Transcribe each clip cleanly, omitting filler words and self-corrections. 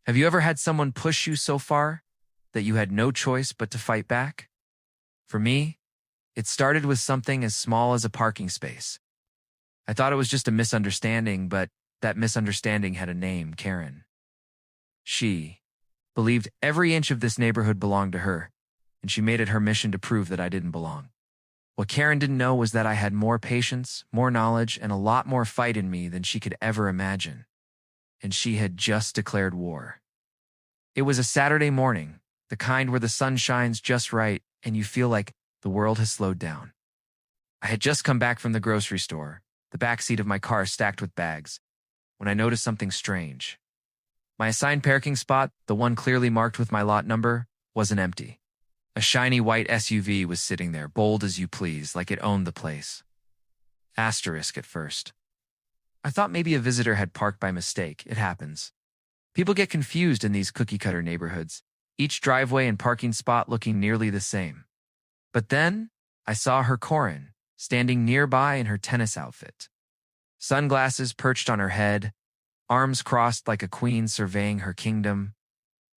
Have you ever had someone push you so far that you had no choice but to fight back? For me, it started with something as small as a parking space. I thought it was just a misunderstanding, but that misunderstanding had a name, Karen. She believed every inch of this neighborhood belonged to her, and she made it her mission to prove that I didn't belong. What Karen didn't know was that I had more patience, more knowledge, and a lot more fight in me than she could ever imagine. And she had just declared war. It was a Saturday morning, the kind where the sun shines just right and you feel like the world has slowed down. I had just come back from the grocery store, the back seat of my car stacked with bags, when I noticed something strange. My assigned parking spot, the one clearly marked with my lot number, wasn't empty. A shiny white SUV was sitting there, bold as you please, like it owned the place. Asterisk at first. I thought maybe a visitor had parked by mistake. It happens. People get confused in these cookie-cutter neighborhoods, each driveway and parking spot looking nearly the same. But then, I saw her Corin, standing nearby in her tennis outfit. Sunglasses perched on her head, arms crossed like a queen surveying her kingdom.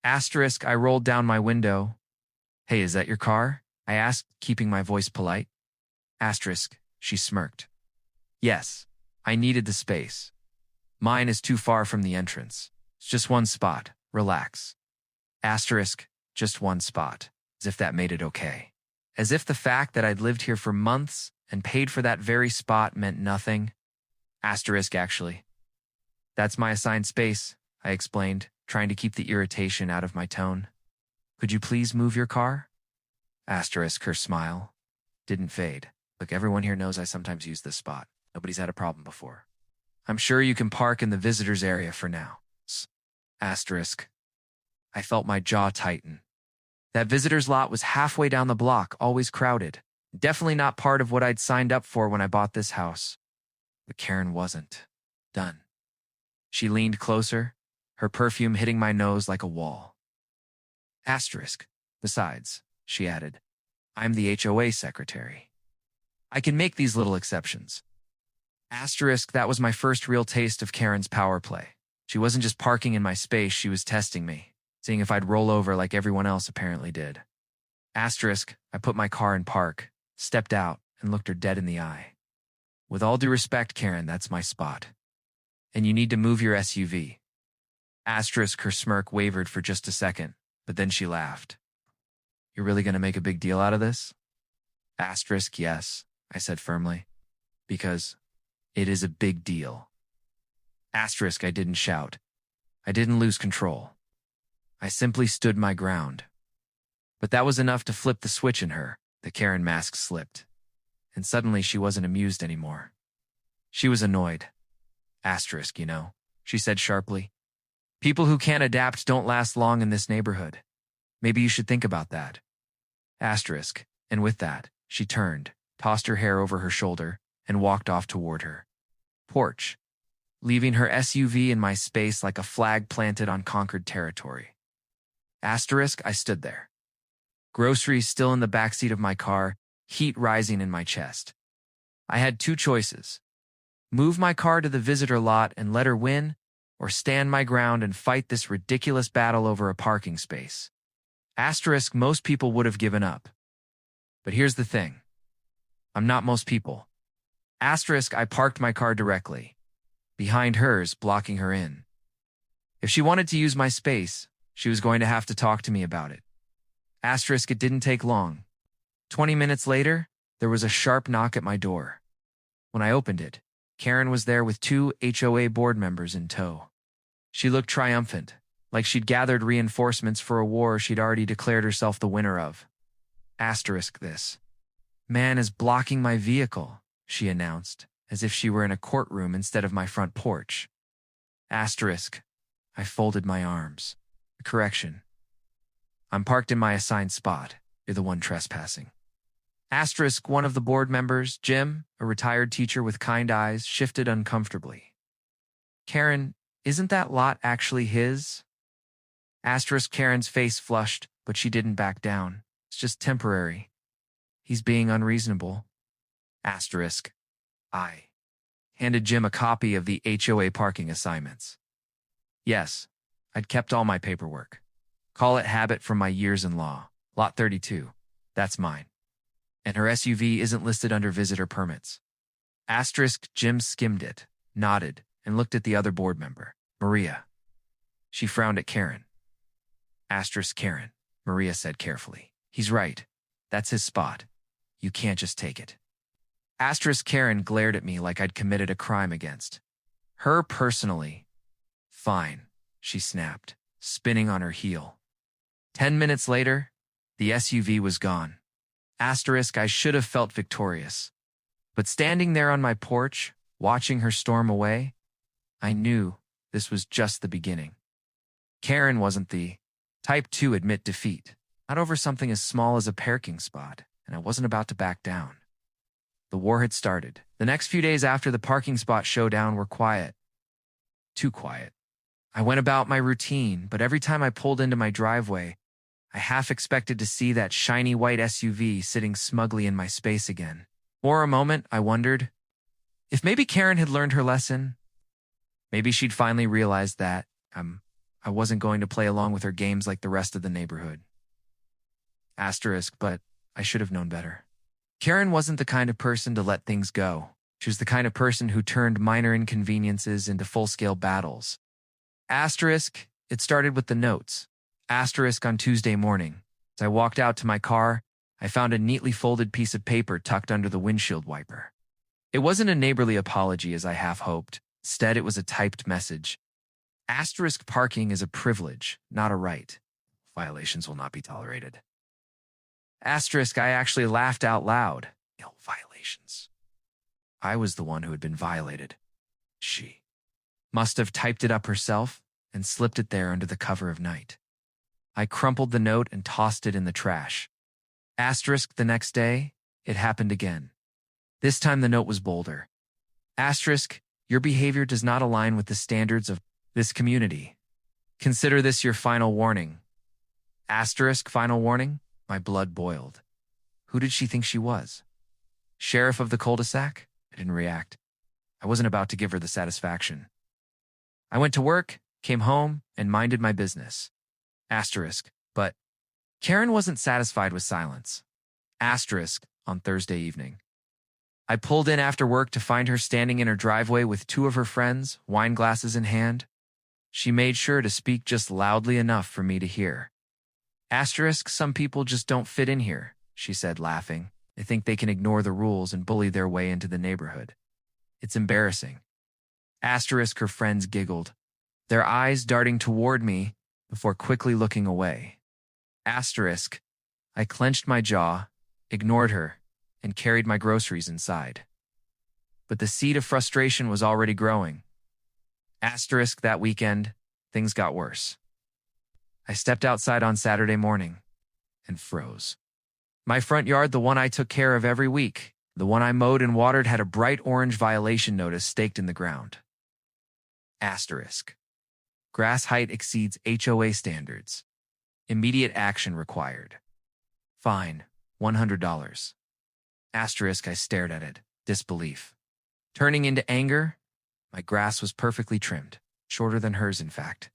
Asterisk, I rolled down my window. "Hey, is that your car?" I asked, keeping my voice polite. Asterisk, she smirked. "Yes, I needed the space. Mine is too far from the entrance. It's just one spot. Relax." Asterisk, just one spot, as if that made it okay. As if the fact that I'd lived here for months and paid for that very spot meant nothing. Asterisk, actually. "That's my assigned space," I explained, trying to keep the irritation out of my tone. "Could you please move your car?" Asterisk, her smile didn't fade. "Look, everyone here knows I sometimes use this spot. Nobody's had a problem before. I'm sure you can park in the visitors area for now." Asterisk. I felt my jaw tighten. That visitor's lot was halfway down the block, always crowded. Definitely not part of what I'd signed up for when I bought this house. But Karen wasn't done. She leaned closer, her perfume hitting my nose like a wall. Asterisk. Besides, she added, I'm the HOA secretary. I can make these little exceptions. Asterisk, that was my first real taste of Karen's power play. She wasn't just parking in my space, she was testing me, seeing if I'd roll over like everyone else apparently did. Asterisk, I put my car in park, stepped out, and looked her dead in the eye. With all due respect, Karen, that's my spot. And you need to move your SUV. Asterisk, her smirk wavered for just a second, but then she laughed. You're really going to make a big deal out of this? Asterisk, yes, I said firmly, because it is a big deal. Asterisk, I didn't shout. I didn't lose control. I simply stood my ground. But that was enough to flip the switch in her. The Karen mask slipped. And suddenly she wasn't amused anymore. She was annoyed. Asterisk, you know, she said sharply. People who can't adapt don't last long in this neighborhood. Maybe you should think about that. Asterisk, and with that, she turned, tossed her hair over her shoulder, and walked off toward her porch, leaving her SUV in my space like a flag planted on conquered territory. Asterisk, I stood there. Groceries still in the backseat of my car, heat rising in my chest. I had two choices. Move my car to the visitor lot and let her win, or stand my ground and fight this ridiculous battle over a parking space. Asterisk, most people would have given up. But here's the thing. I'm not most people. Asterisk, I parked my car directly, behind hers, blocking her in. If she wanted to use my space, she was going to have to talk to me about it. Asterisk, it didn't take long. 20 minutes later, there was a sharp knock at my door. When I opened it, Karen was there with two HOA board members in tow. She looked triumphant, like she'd gathered reinforcements for a war she'd already declared herself the winner of. Asterisk this. Man is blocking my vehicle, she announced, as if she were in a courtroom instead of my front porch. Asterisk. I folded my arms. Correction. I'm parked in my assigned spot. You're the one trespassing. Asterisk, one of the board members, Jim, a retired teacher with kind eyes, shifted uncomfortably. Karen, isn't that lot actually his? Asterisk, Karen's face flushed, but she didn't back down. It's just temporary. He's being unreasonable. Asterisk. I handed Jim a copy of the HOA parking assignments. Yes, I'd kept all my paperwork. Call it habit from my years in law. Lot 32. That's mine. And her SUV isn't listed under visitor permits. Asterisk. Jim skimmed it, nodded, and looked at the other board member, Maria. She frowned at Karen. Asterisk. Karen, Maria said carefully. He's right. That's his spot. You can't just take it. Asterisk. Karen glared at me like I'd committed a crime against her personally. Fine, she snapped, spinning on her heel. 10 minutes later, the SUV was gone. Asterisk. I should have felt victorious. But standing there on my porch, watching her storm away, I knew this was just the beginning. Karen wasn't the type to admit defeat, not over something as small as a parking spot, and I wasn't about to back down. The war had started. The next few days after the parking spot showdown were quiet. Too quiet. I went about my routine, but every time I pulled into my driveway, I half expected to see that shiny white SUV sitting smugly in my space again. For a moment, I wondered if maybe Karen had learned her lesson. Maybe she'd finally realized that I wasn't going to play along with her games like the rest of the neighborhood. Asterisk. But I should have known better. Karen wasn't the kind of person to let things go. She was the kind of person who turned minor inconveniences into full-scale battles. Asterisk. It started with the notes. Asterisk. On Tuesday morning, as I walked out to my car, I found a neatly folded piece of paper tucked under the windshield wiper. It wasn't a neighborly apology as I half hoped. Instead, it was a typed message. Asterisk. Parking is a privilege, not a right. Violations will not be tolerated. Asterisk. I actually laughed out loud. No violations. I was the one who had been violated. She must have typed it up herself and slipped it there under the cover of night. I crumpled the note and tossed it in the trash. Asterisk. The next day, it happened again. This time the note was bolder. Asterisk. Your behavior does not align with the standards of this community. Consider this your final warning. Asterisk. Final warning? My blood boiled. Who did she think she was? Sheriff of the cul-de-sac? I didn't react. I wasn't about to give her the satisfaction. I went to work, came home, and minded my business. Asterisk. But Karen wasn't satisfied with silence. Asterisk. On Thursday evening, I pulled in after work to find her standing in her driveway with two of her friends, wine glasses in hand. She made sure to speak just loudly enough for me to hear. Asterisk. Some people just don't fit in here, she said, laughing. They think they can ignore the rules and bully their way into the neighborhood. It's embarrassing. Asterisk. Her friends giggled, their eyes darting toward me before quickly looking away. Asterisk. I clenched my jaw, ignored her, and carried my groceries inside. But the seed of frustration was already growing. Asterisk. That weekend, things got worse. I stepped outside on Saturday morning and froze. My front yard, the one I took care of every week, the one I mowed and watered, had a bright orange violation notice staked in the ground. Asterisk. Grass height exceeds HOA standards. Immediate action required. Fine, $100. Asterisk. I stared at it, disbelief. Turning into anger, my grass was perfectly trimmed, shorter than hers, in fact.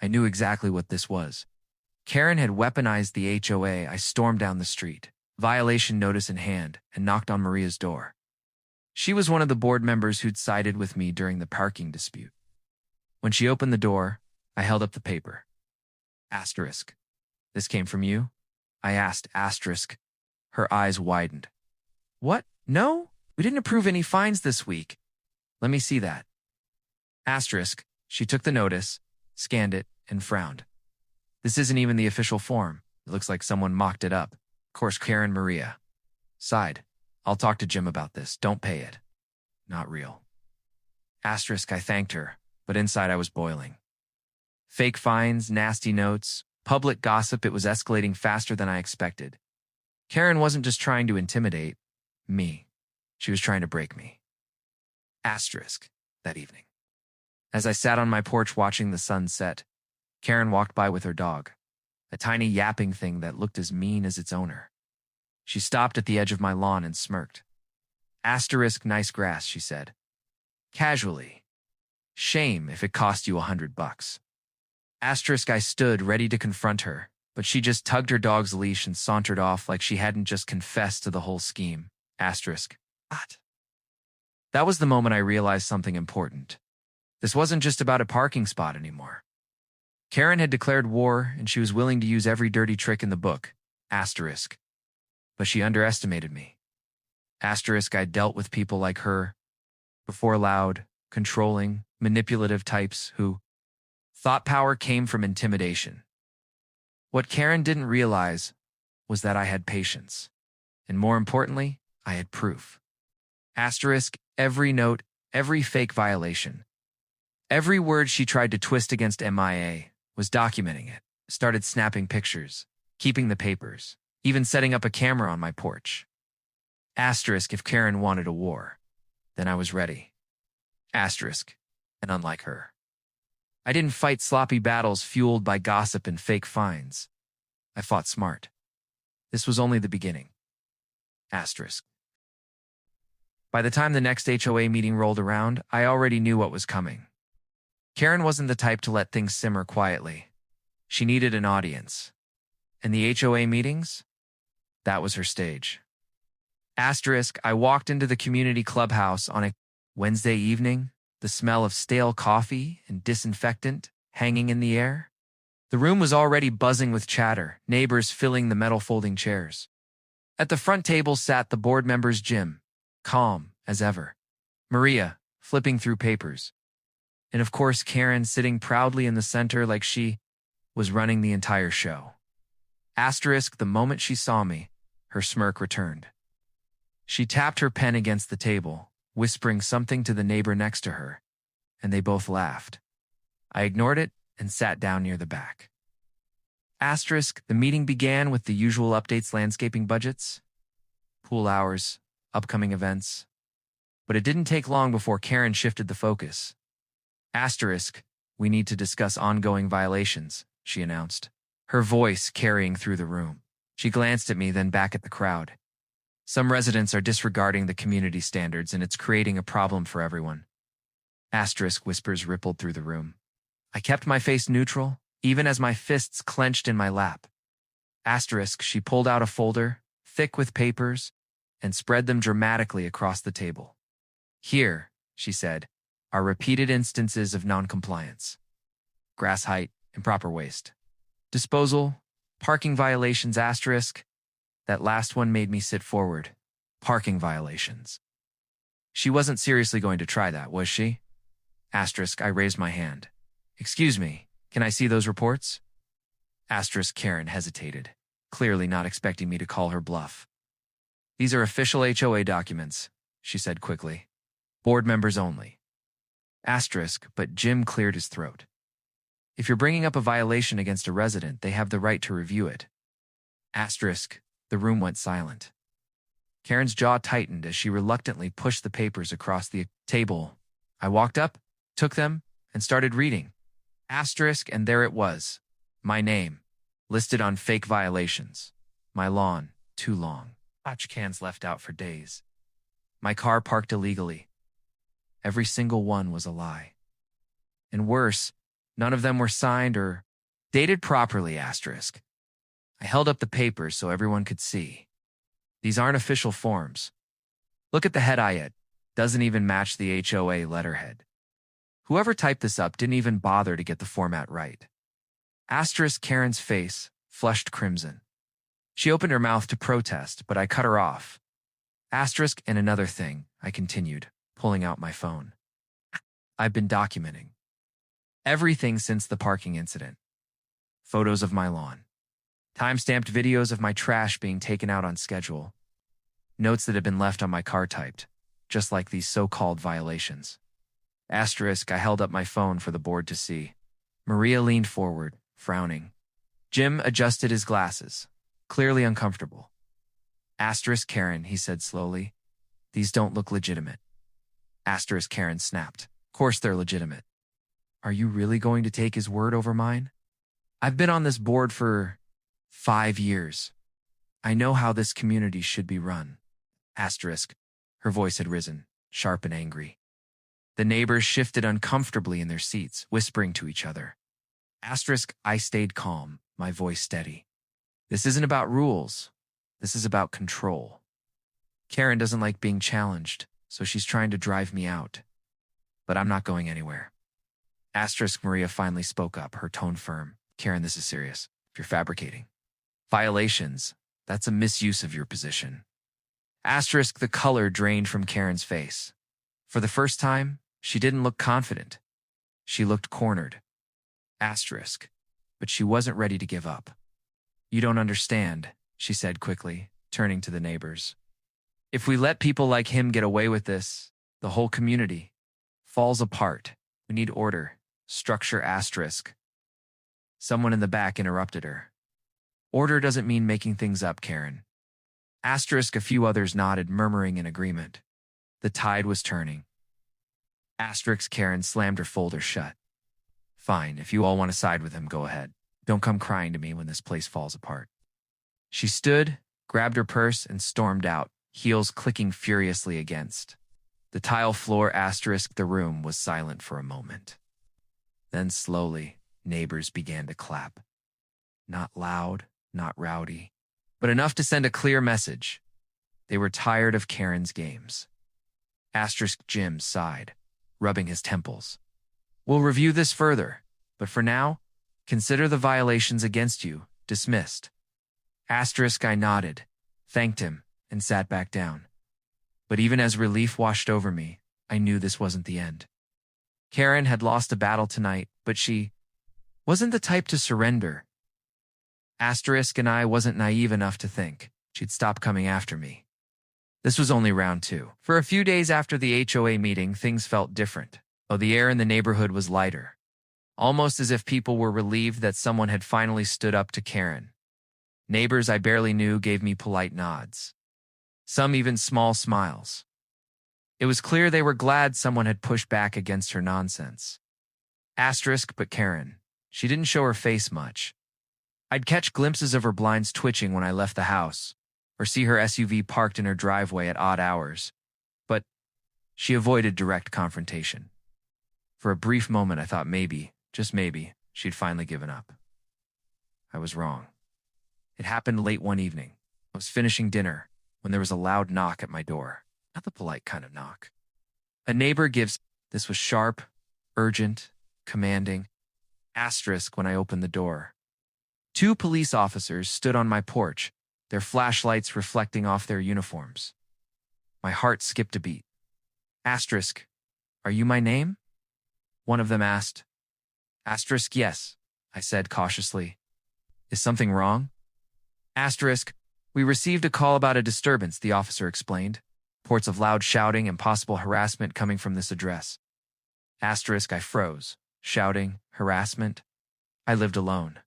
I knew exactly what this was. Karen had weaponized the HOA. I stormed down the street, violation notice in hand, and knocked on Maria's door. She was one of the board members who'd sided with me during the parking dispute. When she opened the door, I held up the paper. Asterisk. This came from you? I asked. Asterisk. Her eyes widened. What? No? We didn't approve any fines this week. Let me see that. Asterisk. She took the notice, scanned it, and frowned. This isn't even the official form. It looks like someone mocked it up. Of course, Karen. Maria sighed. I'll talk to Jim about this. Don't pay it. Not real. Asterisk. I thanked her, but inside I was boiling. Fake fines, nasty notes, public gossip. It was escalating faster than I expected. Karen wasn't just trying to intimidate me. She was trying to break me. Asterisk. That evening, as I sat on my porch watching the sun set, Karen walked by with her dog, a tiny yapping thing that looked as mean as its owner. She stopped at the edge of my lawn and smirked. Asterisk. Nice grass, she said. Casually. Shame if it cost you $100. Asterisk, I stood ready to confront her, but she just tugged her dog's leash and sauntered off like she hadn't just confessed to the whole scheme. Asterisk. What? That was the moment I realized something important. This wasn't just about a parking spot anymore. Karen had declared war, and she was willing to use every dirty trick in the book. Asterisk. But she underestimated me. Asterisk, I dealt with people like her before, loud, controlling, manipulative types who thought power came from intimidation. What Karen didn't realize was that I had patience. And more importantly, I had proof. Asterisk, every note, every fake violation, every word she tried to twist against MIA was documenting it, started snapping pictures, keeping the papers, even setting up a camera on my porch. Asterisk, if Karen wanted a war, then I was ready. Asterisk, and unlike her, I didn't fight sloppy battles fueled by gossip and fake fines. I fought smart. This was only the beginning. Asterisk. By the time the next HOA meeting rolled around, I already knew what was coming. Karen wasn't the type to let things simmer quietly. She needed an audience. And the HOA meetings? That was her stage. Asterisk, I walked into the community clubhouse on a Wednesday evening, the smell of stale coffee and disinfectant hanging in the air. The room was already buzzing with chatter, neighbors filling the metal folding chairs. At the front table sat the board members Jim, calm as ever, Maria, flipping through papers, and of course Karen sitting proudly in the center like she was running the entire show. Asterisk, the moment she saw me, her smirk returned. She tapped her pen against the table, whispering something to the neighbor next to her, and they both laughed. I ignored it and sat down near the back. Asterisk, the meeting began with the usual updates: landscaping budgets, pool hours, upcoming events. But it didn't take long before Karen shifted the focus. Asterisk, we need to discuss ongoing violations, she announced, her voice carrying through the room. She glanced at me, then back at the crowd. Some residents are disregarding the community standards, and it's creating a problem for everyone. Asterisk, whispers rippled through the room. I kept my face neutral, even as my fists clenched in my lap. Asterisk, she pulled out a folder, thick with papers, and spread them dramatically across the table. Here, she said, are repeated instances of noncompliance. Grass height, improper waste. Disposal, parking violations. Asterisk. That last one made me sit forward. Parking violations. She wasn't seriously going to try that, was she? Asterisk, I raised my hand. Excuse me, can I see those reports? Asterisk, Karen hesitated, clearly not expecting me to call her bluff. These are official HOA documents, she said quickly. Board members only. Asterisk, but Jim cleared his throat. If you're bringing up a violation against a resident, they have the right to review it. Asterisk, the room went silent. Karen's jaw tightened as she reluctantly pushed the papers across the table. I walked up, took them, and started reading. Asterisk, and there it was. My name, listed on fake violations. My lawn, too long. Watch cans left out for days. My car parked illegally. Every single one was a lie. And worse, none of them were signed or dated properly. Asterisk. I held up the papers so everyone could see. These aren't official forms. Look at the head it doesn't even match the HOA letterhead. Whoever typed this up didn't even bother to get the format right. Asterisk, Karen's face flushed crimson. She opened her mouth to protest, but I cut her off. Asterisk, and another thing, I continued, pulling out my phone. I've been documenting everything since the parking incident. Photos of my lawn. Time-stamped videos of my trash being taken out on schedule. Notes that had been left on my car typed, just like these so-called violations. Asterisk, I held up my phone for the board to see. Maria leaned forward, frowning. Jim adjusted his glasses, clearly uncomfortable. Asterisk, Karen, he said slowly. These don't look legitimate. Asterisk, Karen snapped. Of course they're legitimate. Are you really going to take his word over mine? I've been on this board for 5 years. I know how this community should be run. Asterisk. Her voice had risen, sharp and angry. The neighbors shifted uncomfortably in their seats, whispering to each other. Asterisk, I stayed calm, my voice steady. This isn't about rules. This is about control. Karen doesn't like being challenged, so she's trying to drive me out. But I'm not going anywhere. Asterisk, Maria finally spoke up, her tone firm. Karen, this is serious. If you're fabricating violations, that's a misuse of your position. Asterisk, the color drained from Karen's face. For the first time, she didn't look confident. She looked cornered. Asterisk, but she wasn't ready to give up. You don't understand, she said quickly, turning to the neighbors. If we let people like him get away with this, the whole community falls apart. We need order, structure. Asterisk. Someone in the back interrupted her. Order doesn't mean making things up, Karen. Asterisk, a few others nodded, murmuring in agreement. The tide was turning. Asterisk, Karen slammed her folder shut. Fine, if you all want to side with him, go ahead. Don't come crying to me when this place falls apart. She stood, grabbed her purse, and stormed out, heels clicking furiously against the tile floor. Asterisk, the room was silent for a moment. Then slowly, neighbors began to clap. Not loud, not rowdy, but enough to send a clear message. They were tired of Karen's games. Asterisk, Jim sighed, rubbing his temples. We'll review this further, but for now, consider the violations against you dismissed. Asterisk, I nodded, thanked him, and sat back down. But even as relief washed over me, I knew this wasn't the end. Karen had lost a battle tonight, but she wasn't the type to surrender. Asterisk, and I wasn't naive enough to think she'd stop coming after me. This was only round 2. For a few days after the HOA meeting, things felt different. Oh, the air in the neighborhood was lighter, almost as if people were relieved that someone had finally stood up to Karen. Neighbors I barely knew gave me polite nods, some even small smiles. It was clear they were glad someone had pushed back against her nonsense. Asterisk, but Karen, she didn't show her face much. I'd catch glimpses of her blinds twitching when I left the house, or see her SUV parked in her driveway at odd hours, but she avoided direct confrontation. For a brief moment, I thought maybe, just maybe, she'd finally given up. I was wrong. It happened late one evening. I was finishing dinner when there was a loud knock at my door. Not the polite kind of knock. A neighbor gives. This was sharp, urgent, commanding. Asterisk, when I opened the door. 2 police officers stood on my porch, their flashlights reflecting off their uniforms. My heart skipped a beat. Asterisk, are you my name? One of them asked. Asterisk, yes, I said cautiously. Is something wrong? Asterisk, we received a call about a disturbance, the officer explained. Reports of loud shouting and possible harassment coming from this address. Asterisk, I froze. Shouting, harassment. I lived alone.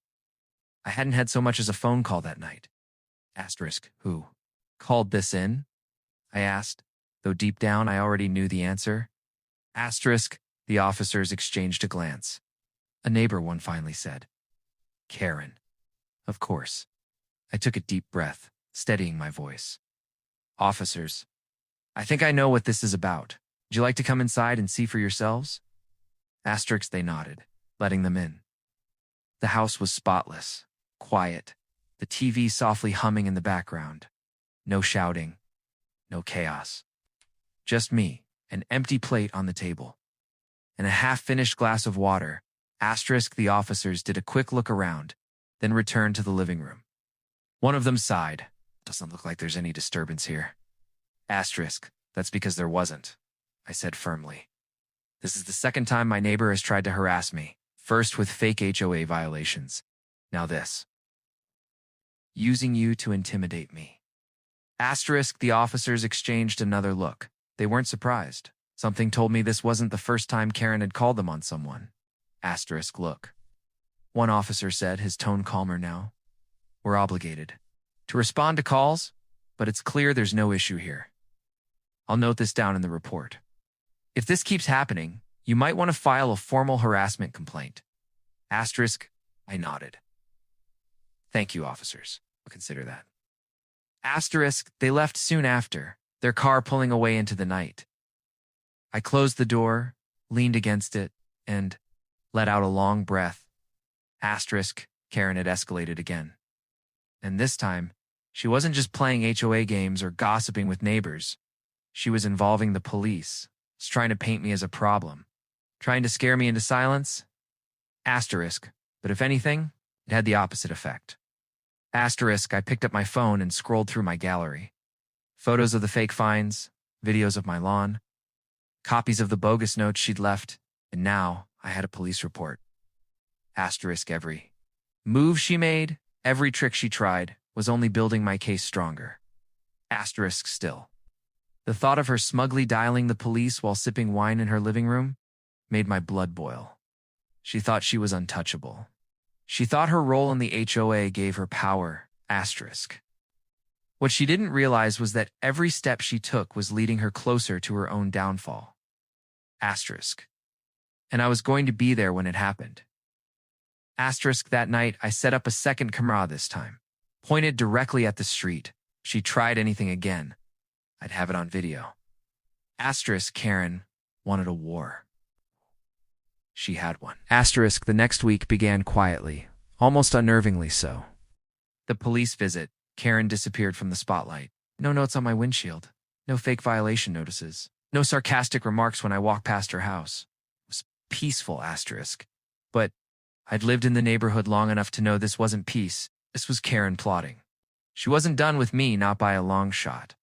I hadn't had so much as a phone call that night. Asterisk, who called this in? I asked, though deep down I already knew the answer. Asterisk, the officers exchanged a glance. A neighbor, one finally said. Karen. Of course. I took a deep breath, steadying my voice. Officers, I think I know what this is about. Would you like to come inside and see for yourselves? Asterisk, they nodded, letting them in. The house was spotless, quiet, the TV softly humming in the background. No shouting, no chaos. Just me, an empty plate on the table, and a half-finished glass of water. Asterisk, the officers did a quick look around, then returned to the living room. One of them sighed. Doesn't look like there's any disturbance here. Asterisk, that's because there wasn't, I said firmly. This is the second time my neighbor has tried to harass me, first with fake HOA violations. Now this. Using you to intimidate me. Asterisk, the officers exchanged another look. They weren't surprised. Something told me this wasn't the first time Karen had called them on someone. Asterisk, look. One officer said, his tone calmer now. We're obligated to respond to calls, but it's clear there's no issue here. I'll note this down in the report. If this keeps happening, you might want to file a formal harassment complaint. Asterisk, I nodded. Thank you, officers. I'll consider that. Asterisk, they left soon after, their car pulling away into the night. I closed the door, leaned against it, and let out a long breath. Asterisk, Karen had escalated again. And this time, she wasn't just playing HOA games or gossiping with neighbors. She was involving the police. Was trying to paint me as a problem. Trying to scare me into silence? Asterisk, but if anything, it had the opposite effect. Asterisk, I picked up my phone and scrolled through my gallery. Photos of the fake finds, videos of my lawn, copies of the bogus notes she'd left, and now I had a police report. Asterisk, every move she made, every trick she tried, was only building my case stronger. Asterisk still. The thought of her smugly dialing the police while sipping wine in her living room made my blood boil. She thought she was untouchable. She thought her role in the HOA gave her power. Asterisk. What she didn't realize was that every step she took was leading her closer to her own downfall. Asterisk. And I was going to be there when it happened. Asterisk, that night, I set up a second camera this time, pointed directly at the street. If she tried anything again, I'd have it on video. Asterisk, Karen wanted a war. She had one. Asterisk, the next week began quietly, almost unnervingly so. The police visit. Karen disappeared from the spotlight. No notes on my windshield. No fake violation notices. No sarcastic remarks when I walked past her house. It was peaceful, asterisk. But I'd lived in the neighborhood long enough to know this wasn't peace. This was Karen plotting. She wasn't done with me, not by a long shot.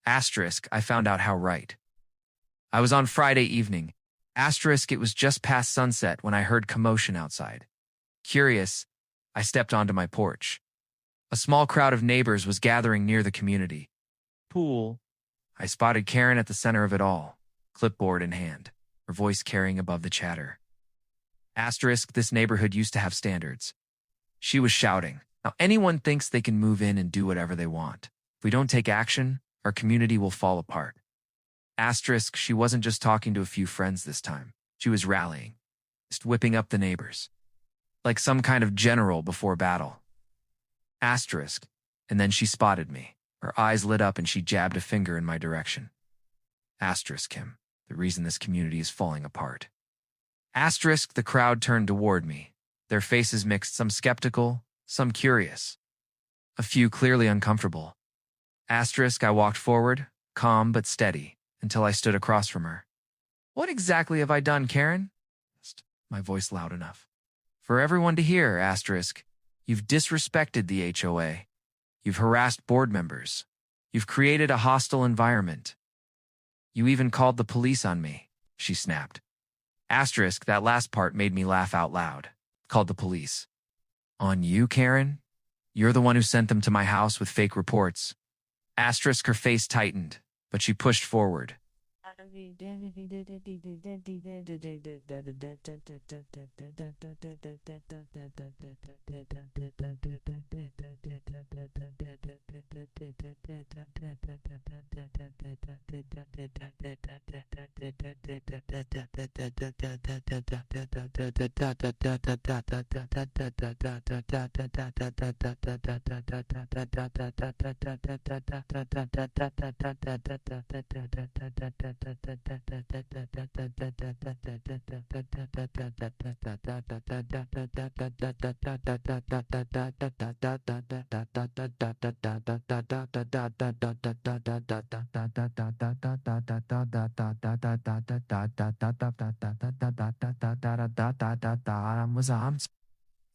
Asterisk, I found out how right. I was on Friday evening. Asterisk, it was just past sunset when I heard commotion outside. Curious, I stepped onto my porch. A small crowd of neighbors was gathering near the community pool. I spotted Karen at the center of it all, clipboard in hand, her voice carrying above the chatter. Asterisk, this neighborhood used to have standards. She was shouting. Now anyone thinks they can move in and do whatever they want. If we don't take action, our community will fall apart. Asterisk, she wasn't just talking to a few friends this time. She was rallying, just whipping up the neighbors. Like some kind of general before battle. Asterisk, and then she spotted me. Her eyes lit up and she jabbed a finger in my direction. Asterisk, Kim, the reason this community is falling apart. Asterisk, the crowd turned toward me. Their faces mixed, some skeptical, some curious. A few clearly uncomfortable. Asterisk, I walked forward, calm but steady, until I stood across from her. What exactly have I done, Karen? My voice loud enough. For everyone to hear, asterisk. You've disrespected the HOA. You've harassed board members. You've created a hostile environment. You even called the police on me, she snapped. Asterisk, that last part made me laugh out loud. Called the police. On you, Karen? You're the one who sent them to my house with fake reports. Asterisk, her face tightened, but she pushed forward.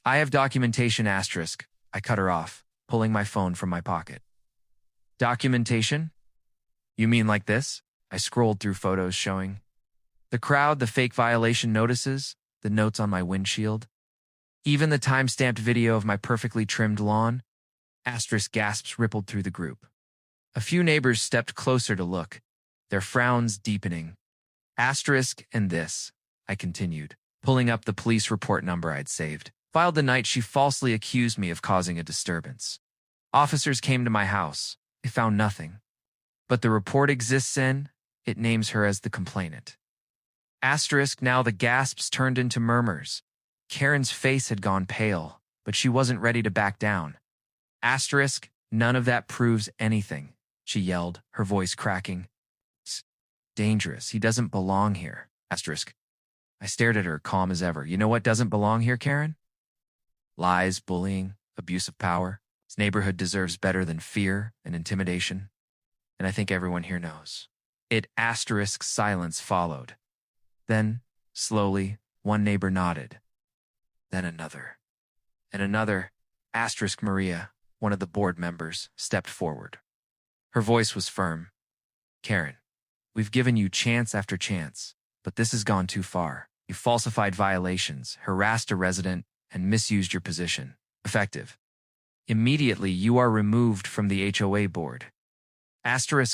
I have documentation, asterisk. I cut her off, pulling my phone from my pocket. Documentation? You mean like this? I scrolled through photos showing the crowd, the fake violation notices, the notes on my windshield, even the time-stamped video of my perfectly trimmed lawn. Asterisk gasps rippled through the group. A few neighbors stepped closer to look, their frowns deepening. Asterisk, and this, I continued, pulling up the police report number I'd saved, filed the night she falsely accused me of causing a disturbance. Officers came to my house. They found nothing. But the report exists and it names her as the complainant. Asterisk, now the gasps turned into murmurs. Karen's face had gone pale, but she wasn't ready to back down. Asterisk, none of that proves anything, she yelled, her voice cracking. It's dangerous. He doesn't belong here. Asterisk. I stared at her, calm as ever. You know what doesn't belong here, Karen? Lies, bullying, abuse of power. This neighborhood deserves better than fear and intimidation. And I think everyone here knows. Silence followed. Then, slowly, one neighbor nodded. Then another. And another. Maria, one of the board members, stepped forward. Her voice was firm. Karen, we've given you chance after chance, but this has gone too far. You falsified violations, harassed a resident, and misused your position. Effective. Immediately, you are removed from the HOA board.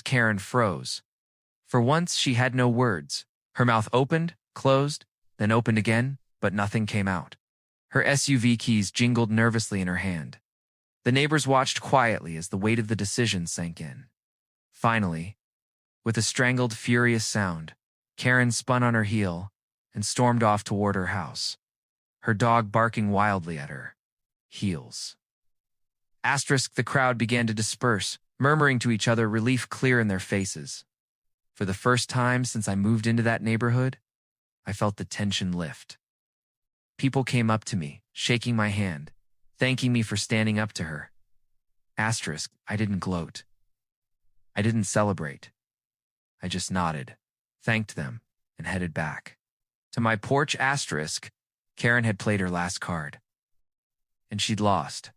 Karen froze. For once, she had no words. Her mouth opened, closed, then opened again, but nothing came out. Her SUV keys jingled nervously in her hand. The neighbors watched quietly as the weight of the decision sank in. Finally, with a strangled, furious sound, Karen spun on her heel and stormed off toward her house, her dog barking wildly at her heels. The crowd began to disperse, murmuring to each other, relief clear in their faces. For the first time since I moved into that neighborhood, I felt the tension lift. People came up to me, shaking my hand, thanking me for standing up to her. I didn't gloat. I didn't celebrate. I just nodded, thanked them, and headed back. To my porch. Karen had played her last card. And she'd lost.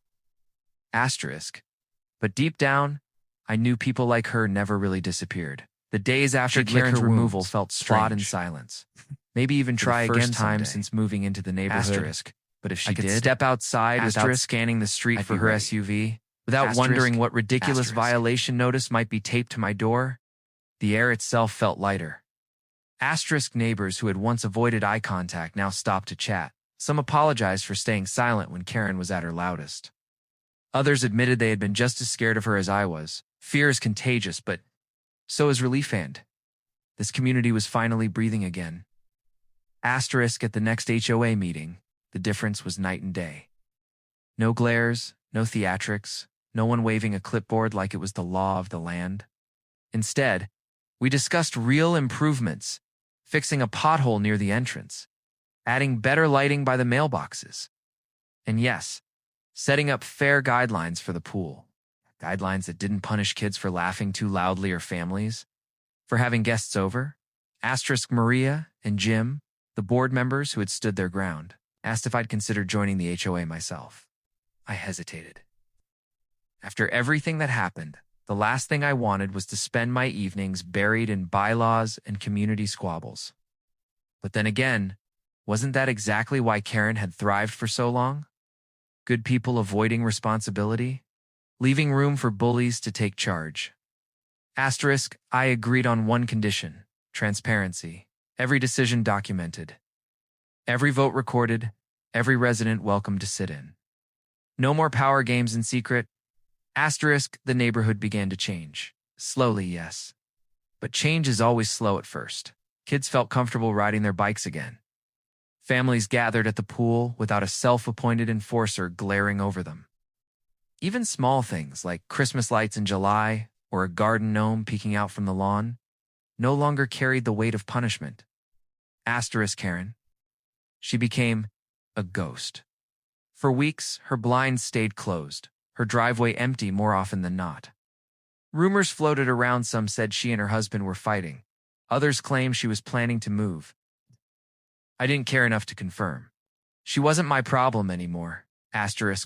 But deep down, I knew people like her never really disappeared. The days after Karen's removal felt strange. In silence. Maybe even try again someday. Since moving into the neighborhood. But if she did step outside without scanning the street for her SUV, without wondering what ridiculous violation notice might be taped to my door, the air itself felt lighter. Neighbors who had once avoided eye contact now stopped to chat. Some apologized for staying silent when Karen was at her loudest. Others admitted they had been just as scared of her as I was. Fear is contagious, but so is relief, and this community was finally breathing again. At the next HOA meeting, the difference was night and day. No glares, no theatrics, no one waving a clipboard like it was the law of the land. Instead, we discussed real improvements, fixing a pothole near the entrance, adding better lighting by the mailboxes, and yes, setting up fair guidelines for the pool. Guidelines that didn't punish kids for laughing too loudly or families for having guests over. Maria and Jim, the board members who had stood their ground, asked if I'd considered joining the HOA myself. I hesitated. After everything that happened, the last thing I wanted was to spend my evenings buried in bylaws and community squabbles. But then again, wasn't that exactly why Karen had thrived for so long? Good people avoiding responsibility, leaving room for bullies to take charge. I agreed on one condition: transparency. Every decision documented. Every vote recorded. Every resident welcome to sit in. No more power games in secret. The neighborhood began to change. Slowly, yes. But change is always slow at first. Kids felt comfortable riding their bikes again. Families gathered at the pool without a self-appointed enforcer glaring over them. Even small things like Christmas lights in July or a garden gnome peeking out from the lawn no longer carried the weight of punishment. Karen. She became a ghost. For weeks, her blinds stayed closed, her driveway empty more often than not. Rumors floated around. Some said she and her husband were fighting. Others claimed she was planning to move. I didn't care enough to confirm. She wasn't my problem anymore.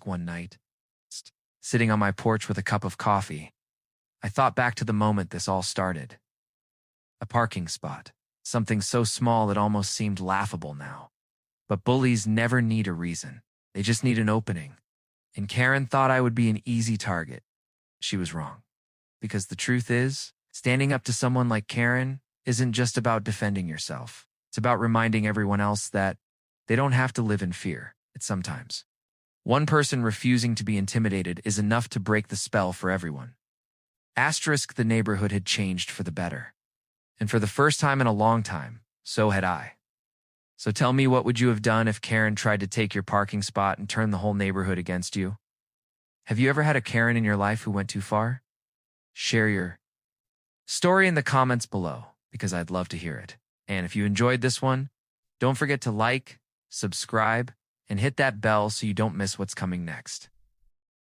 One night, sitting on my porch with a cup of coffee, I thought back to the moment this all started. A parking spot. Something so small it almost seemed laughable now. But bullies never need a reason. They just need an opening. And Karen thought I would be an easy target. She was wrong. Because the truth is, standing up to someone like Karen isn't just about defending yourself. It's about reminding everyone else that they don't have to live in fear. It's sometimes. One person refusing to be intimidated is enough to break the spell for everyone. The neighborhood had changed for the better. And for the first time in a long time, so had I. So tell me, what would you have done if Karen tried to take your parking spot and turn the whole neighborhood against you? Have you ever had a Karen in your life who went too far? Share your story in the comments below, because I'd love to hear it. And if you enjoyed this one, don't forget to like, subscribe, and hit that bell so you don't miss what's coming next.